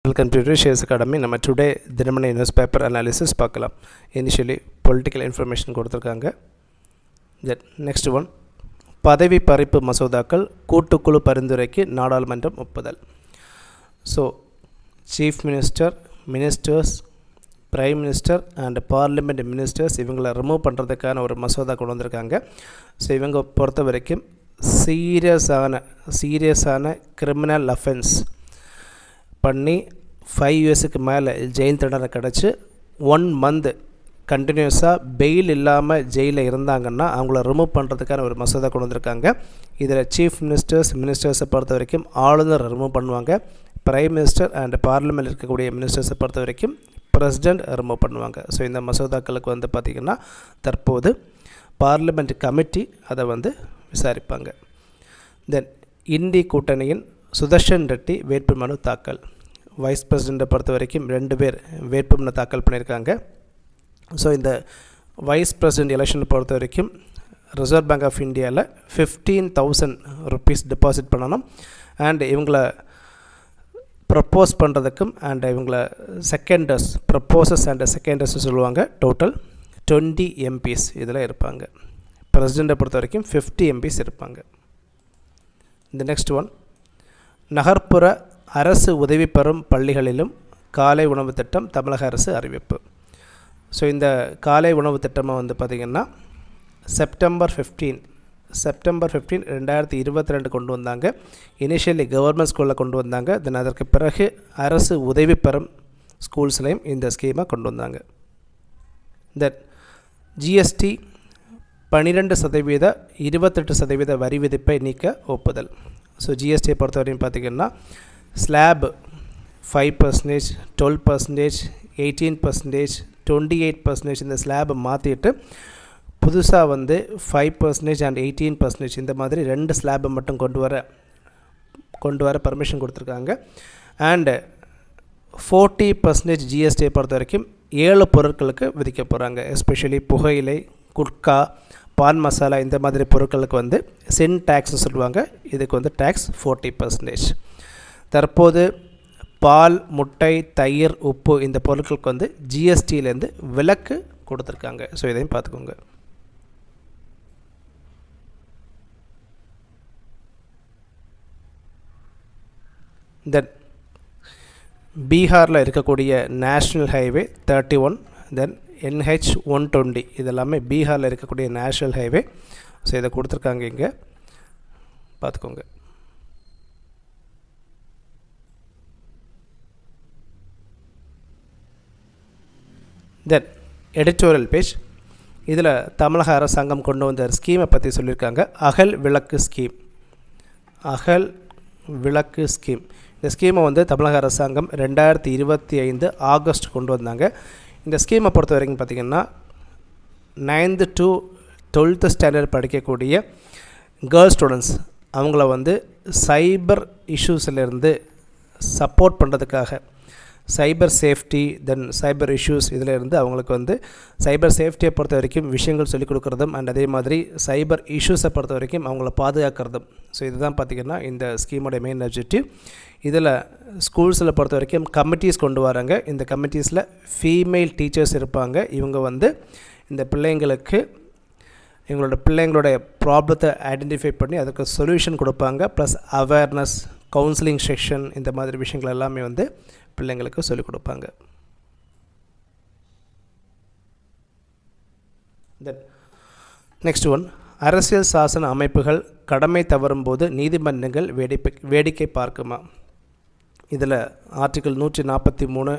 Welcome to Shares academy. நம்ம today Dinamani news paper analysis பார்க்கலாம். Initially political information கொடுத்துருக்காங்க. Next one, பதவி பறிப்பு மசோதாக்கள் கூட்டுக்குழு பரிந்துரைக்கு நாடாளுமன்றம் ஒப்புதல். So chief minister, ministers, prime minister and parliament ministers இவங்களை ரிமூவ் பண்ணுறதுக்கான ஒரு மசோதா கொண்டு வந்திருக்காங்க. ஸோ இவங்க பொறுத்த வரைக்கும் சீரியஸான கிரிமினல் அஃபென்ஸ் பண்ணி 5 இயர்ஸுக்கு மேலே ஜெயில் தண்டனை கிடச்சி 1 மந்த் கண்டினியூஸாக பெயில் இல்லாமல் ஜெயிலில் இருந்தாங்கன்னா அவங்கள ரிமூவ் பண்ணுறதுக்கான ஒரு மசோதா கொண்டு வந்திருக்காங்க. இதில் சீஃப் மினிஸ்டர்ஸை பொறுத்த வரைக்கும் ஆளுநர் ரிமூவ் பண்ணுவாங்க. பிரைம் மினிஸ்டர் அண்ட் பார்லிமெண்ட் இருக்கக்கூடிய மினிஸ்டர்ஸை பொறுத்த வரைக்கும் பிரசிடெண்ட் ரிமூவ் பண்ணுவாங்க. ஸோ இந்த மசோதாக்களுக்கு வந்து பார்த்திங்கன்னா தற்போது பார்லிமெண்ட் கமிட்டி அதை விசாரிப்பாங்க. தென் இந்தி கூட்டணியின் சுதர்ஷன் ரெட்டி வேட்புமனு தாக்கல். வைஸ் பிரசிடெண்ட்டை பொறுத்த வரைக்கும் 2 பேர் வேட்புமனு தாக்கல் பண்ணியிருக்காங்க. ஸோ இந்த வைஸ் பிரசிடெண்ட் எலெக்ஷனை பொறுத்த வரைக்கும் ரிசர்வ் பேங்க் ஆஃப் இந்தியாவில் 15,000 rupees டெபாசிட் பண்ணணும். அண்ட் இவங்கள ப்ரப்போஸ் பண்ணுறதுக்கும் அண்ட் இவங்கள ப்ரப்போசஸ் அண்ட் செகண்டர்ஸ் சொல்லுவாங்க. டோட்டல் 20 MPs இதில் இருப்பாங்க. பிரசிடெண்ட்டை பொறுத்த வரைக்கும் 50 MPs இருப்பாங்க. இந்த நெக்ஸ்ட் ஒன், நகர்ப்புற அரசு உதவி பெறும் பள்ளிகளிலும் காலை உணவு திட்டம் தமிழக அரசு அறிவிப்பு. ஸோ இந்த காலை உணவு திட்டமாக பார்த்திங்கன்னா செப்டம்பர் 15 2022 கொண்டு வந்தாங்க. இனிஷியலி கவர்மெண்ட் ஸ்கூலில் கொண்டு வந்தாங்க. தென் அதற்கு பிறகு அரசு உதவி பெறும் ஸ்கூல்ஸ்லையும் இந்த ஸ்கீமை கொண்டு வந்தாங்க. தென் ஜிஎஸ்டி 12% 28% வரி விதிப்பை நீக்க ஒப்புதல். ஸோ ஜிஎஸ்டியை பொறுத்தவரையும் பார்த்திங்கன்னா ஸ்லாப் 5%, 12%, 18%, 28% இந்த ஸ்லாபை மாற்றிட்டு புதுசாக 5% அண்ட் 18% இந்த மாதிரி 2 ஸ்லாபை மட்டும் கொண்டு வர பர்மிஷன் கொடுத்துருக்காங்க. அண்டு 40% ஜிஎஸ்டியை பொறுத்த வரைக்கும் 7 பொருட்களுக்கு விதிக்க போகிறாங்க. எஸ்பெஷலி புகையிலை, குட்கா, பான் மசாலா இந்த மாதிரி பொருட்களுக்கு சின் டேக்ஸ்னு சொல்லுவாங்க. இதுக்கு டேக்ஸ் 40%. தற்போது பால், முட்டை, தயிர், உப்பு இந்த பொருட்களுக்கு ஜிஎஸ்டியிலேருந்து விலக்கு கொடுத்துருக்காங்க. ஸோ இதையும் பார்த்துக்கோங்க. தென் பீகாரில் இருக்கக்கூடிய நேஷ்னல் ஹைவே 31, தென் NH 120 இதெல்லாமே பீகாரில் இருக்கக்கூடிய நேஷ்னல் ஹைவே. ஸோ இதை கொடுத்துருக்காங்க, இங்கே பார்த்துக்கோங்க. தென் எடிட்டோரியல் பேஜ், இதில் தமிழக அரசாங்கம் கொண்டு வந்த ஸ்கீமை பற்றி சொல்லியிருக்காங்க. அகல் விளக்கு ஸ்கீம். இந்த ஸ்கீமை தமிழக அரசாங்கம் 2025 ஆகஸ்ட் கொண்டு வந்தாங்க. இந்த ஸ்கீமை பொறுத்த வரைக்கும் பார்த்திங்கன்னா 9th to 12th ஸ்டாண்டர்ட் படிக்கக்கூடிய கேர்ள்ஸ் ஸ்டூடெண்ட்ஸ் அவங்கள சைபர் இஷ்யூஸிலேருந்து சப்போர்ட் பண்ணுறதுக்காக சைபர் சேஃப்டி, தென் சைபர் இஷ்யூஸ் இதிலேருந்து அவங்களுக்கு சைபர் சேஃப்டியை பொறுத்த வரைக்கும் விஷயங்கள் சொல்லிக் கொடுக்குறதும் அண்ட் அதே மாதிரி சைபர் இஷ்யூஸை பொறுத்த வரைக்கும் அவங்கள பாதுகாக்கிறதும். ஸோ இதுதான் பார்த்திங்கன்னா இந்த ஸ்கீமோடைய மெயின் ஆப்ஜெக்டிவ். இதில் ஸ்கூல்ஸில் பொறுத்த வரைக்கும் கமிட்டிஸ் கொண்டு வராங்க. இந்த கமிட்டிஸில் ஃபீமேல் டீச்சர்ஸ் இருப்பாங்க. இவங்க இந்த பிள்ளைங்களோட ப்ராப்ளத்தை ஐடென்டிஃபை பண்ணி அதுக்கு சொல்யூஷன் கொடுப்பாங்க. ப்ளஸ் அவேர்னஸ், கவுன்சிலிங் செக்ஷன் இந்த மாதிரி விஷயங்கள் எல்லாமே பிள்ளைங்களுக்கு சொல்லிக் கொடுப்பாங்க. தென் நெக்ஸ்ட் ஒன், அரசியல் சாசன அமைப்புகள் கடமை தவறும் போது நீதிமன்றங்கள் வேடிக்கை பார்க்குமா. இதில் ஆர்டிக்கிள் 143,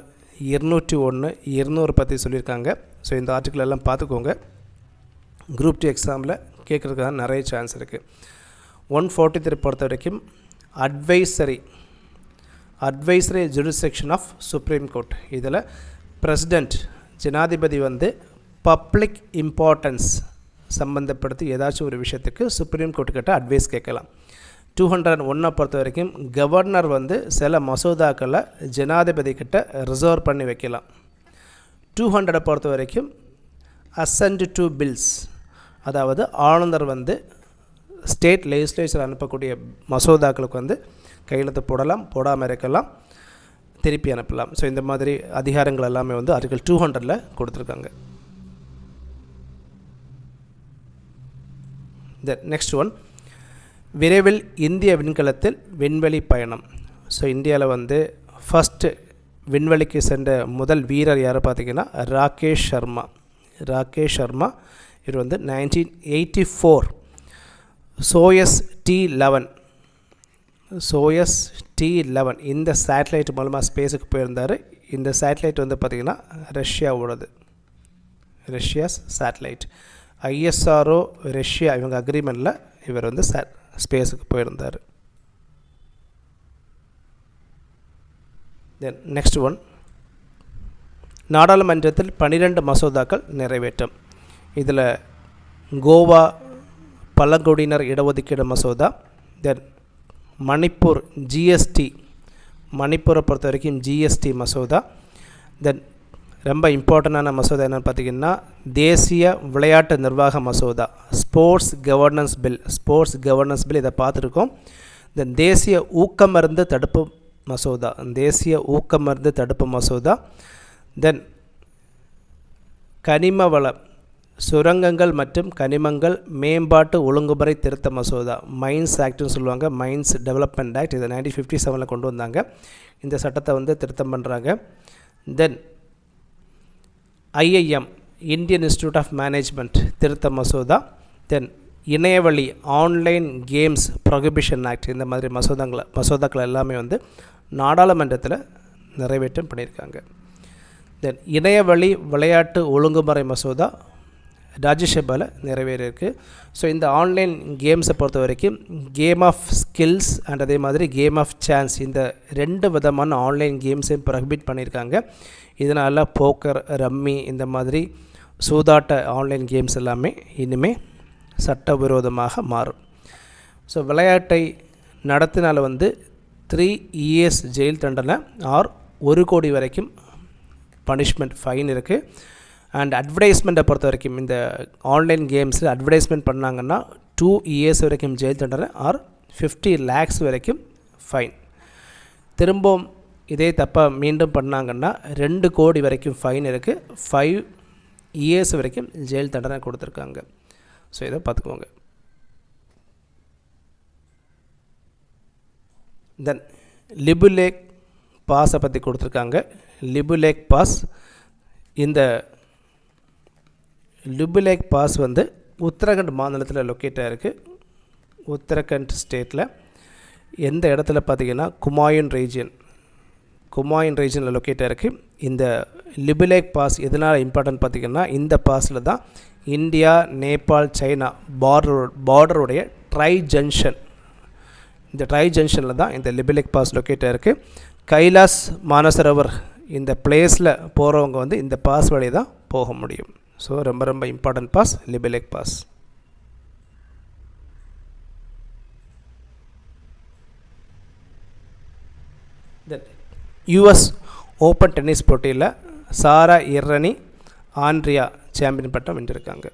201, 200 பற்றி சொல்லியிருக்காங்க. ஸோ இந்த ஆர்டிக்கிள் எல்லாம் பார்த்துக்கோங்க. குரூப் 2 எக்ஸாமில் கேட்குறதுக்காக நிறைய சான்ஸ் இருக்குது. 143 பொறுத்த வரைக்கும் advisory jurisdiction of supreme court. இதில் பிரசிடெண்ட், ஜனாதிபதி பப்ளிக் இம்பார்ட்டன்ஸ் சம்பந்தப்படுத்தி ஏதாச்சும் ஒரு விஷயத்துக்கு சுப்ரீம் கோர்ட்டுக்கிட்ட அட்வைஸ் கேட்கலாம். 201 பொறுத்த வரைக்கும் கவர்னர் சில மசோதாக்களை ஜனாதிபதி கிட்ட ரிசர்வ் பண்ணி வைக்கலாம். 200 பொறுத்த வரைக்கும் அசென்ட் டு பில்ஸ், அதாவது ஆளுநர் ஸ்டேட் லெஜிஸ்லேச்சர் அனுப்பக்கூடிய மசோதாக்களுக்கு கையெழுத்து போடலாம், போடாமல் இருக்கலாம். திருப்பி அனுப்பலாம். ஸோ இந்த மாதிரி அதிகாரங்கள் எல்லாமே வந்து ஆர்டிகல் 200 கொடுத்துருக்காங்க. நெக்ஸ்ட் ஒன், விரைவில் இந்திய விண்கலத்தில் விண்வெளி பயணம். ஸோ இந்தியாவில் வந்து ஃபஸ்ட்டு விண்வெளிக்கு சென்ற முதல் வீரர் யார் பார்த்திங்கன்னா ராகேஷ் சர்மா. இவர் வந்து 1984 சோயஸ் T11 இந்த சேட்டலைட் மூலமாக ஸ்பேஸுக்கு போயிருந்தார். இந்த சேட்டலைட் வந்து பார்த்திங்கன்னா ரஷ்யாஸ் சேட்டலைட். ISRO ரஷ்யா இவங்க அக்ரிமெண்ட்டில் இவர் வந்து ஸ்பேஸுக்கு போயிருந்தார். தென் நெக்ஸ்ட் ஒன், நாடாளுமன்றத்தில் 12 மசோதாக்கள் நிறைவேற்றம். இதில் கோவா பழங்குடியினர் இடஒதுக்கீடு மசோதா, தென் மணிப்பூர் GST, மணிப்பூரை பொறுத்த வரைக்கும் GST மசோதா, தென் ரொம்ப இம்பார்ட்டண்டான மசோதா என்னென்னு பார்த்திங்கன்னா தேசிய விளையாட்டு நிர்வாக மசோதா, ஸ்போர்ட்ஸ் கவர்னன்ஸ் பில் இதை பார்த்துருக்கோம். தென் தேசிய ஊக்கமருந்து தடுப்பு மசோதா, தென் கனிம வள சுரங்கங்கள் மற்றும் கனிமங்கள் மேம்பாட்டு ஒழுங்குமுறை திருத்த மசோதா, மைன்ஸ் ஆக்ட்னு சொல்லுவாங்க, மைன்ஸ் டெவலப்மெண்ட் ஆக்ட். இதை 1957 கொண்டு வந்தாங்க. இந்த சட்டத்தை வந்து திருத்தம் பண்ணுறாங்க. Then IIM Indian institute of management திருத்த மசோதா, தென் இணையவழி ஆன்லைன் கேம்ஸ் ப்ரொஹிபிஷன் ஆக்ட். இந்த மாதிரி மசோதாக்கள் எல்லாமே வந்து நாடாளுமன்றத்தில் நிறைவேற்றம் பண்ணியிருக்காங்க. தென் இணையவழி விளையாட்டு ஒழுங்குமுறை மசோதா ராஜ்யசபாவில் நிறைவேறியிருக்கு. ஸோ இந்த ஆன்லைன் கேம்ஸை பொறுத்த வரைக்கும் கேம் ஆஃப் ஸ்கில்ஸ் அண்ட் அதே மாதிரி கேம் ஆஃப் சான்ஸ், இந்த 2 விதமான ஆன்லைன் கேம்ஸையும் ப்ரொஹிபிட் பண்ணியிருக்காங்க. இதனால் போக்கர், ரம்மி இந்த மாதிரி சூதாட்ட ஆன்லைன் கேம்ஸ் எல்லாமே இனிமேல் சட்டவிரோதமாக மாறும். ஸோ விளையாட்டை நடத்தினால வந்து 3 years ஜெயில் தண்டனை ஆர் 1 கோடி வரைக்கும் பனிஷ்மெண்ட் ஃபைன் இருக்குது. அண்ட் அட்வர்டைஸ்மெண்ட்டை பொறுத்த வரைக்கும் இந்த ஆன்லைன் கேம்ஸில் அட்வர்டைஸ்மெண்ட் பண்ணாங்கன்னா 2 years வரைக்கும் ஜெயில் தண்டனை ஆர் 50 lakhs வரைக்கும் ஃபைன். திரும்பவும் இதே தப்பாக மீண்டும் பண்ணாங்கன்னா 2 கோடி வரைக்கும் ஃபைன் இருக்குது, 5 years வரைக்கும் ஜெயில் தண்டனை கொடுத்துருக்காங்க. ஸோ இதை பார்த்துக்கோங்க. தென் லிபுலேக் பாஸை பற்றி கொடுத்துருக்காங்க. லிபுலேக் பாஸ், இந்த லிபுலேக் பாஸ் வந்து உத்தரகண்ட் மாநிலத்தில் லொக்கேட் ஆகிருக்கு. உத்தரகண்ட் ஸ்டேட்டில் எந்த இடத்துல பார்த்திங்கன்னா குமாயூன் ரீஜனில் லொக்கேட் ஆகிருக்கு. இந்த லிபுலேக் பாஸ் எதனால் இம்பார்ட்டன்ட் பார்த்திங்கன்னா இந்த பாஸில் தான் இந்தியா, நேபாள், சைனா பார்டருடைய இந்த ட்ரை ஜங்ஷனில் தான் இந்த லிபுலேக் பாஸ் லொக்கேட் ஆகிருக்கு. கைலாஸ் மானசரோவர் இந்த பிளேஸில் போகிறவங்க வந்து இந்த பாஸ் வழி தான் போக முடியும். ஸோ ரொம்ப இம்பார்ட்டன்ட் பாஸ் லிபுலேக் பாஸ். தென் US ஓப்பன் டென்னிஸ் போட்டியில் சாரா இர்ரனி ஆண்ட்ரியா சாம்பியன் பட்டம் வென்றிருக்காங்க.